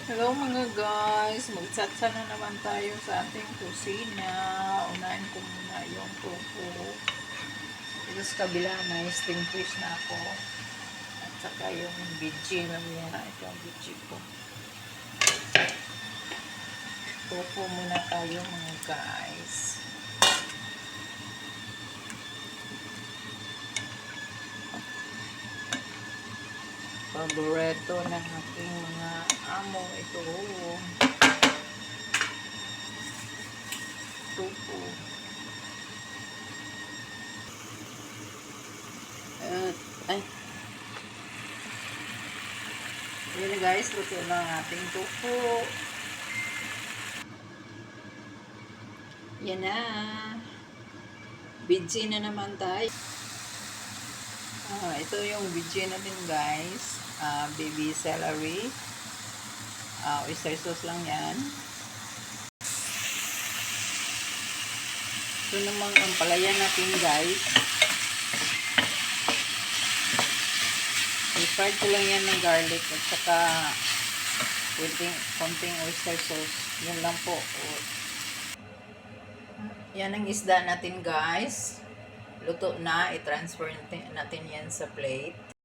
Hello mga guys, magsatsa na naman tayo sa ating kusina. Unahin ko muna yung tofu. Ito sa kabila may steam fish na ako. At saka yung veggie na yan. Ito ang veggie ko. Tofu muna tayo mga guys. Paborito ng aking mga amo ito. Tofu. Ay. Yun na guys, luto na ang ating tofu. Yan na. Veggie na naman tayo. Ito yung veggie natin guys. Baby celery. Oyster sauce lang yan. Ito namang ang palaya natin guys. I-fried ko lang yan ng garlic at saka konting oyster sauce. Yan lang po. Yan ang isda natin guys. Luto na. I-transfer natin yan sa plate.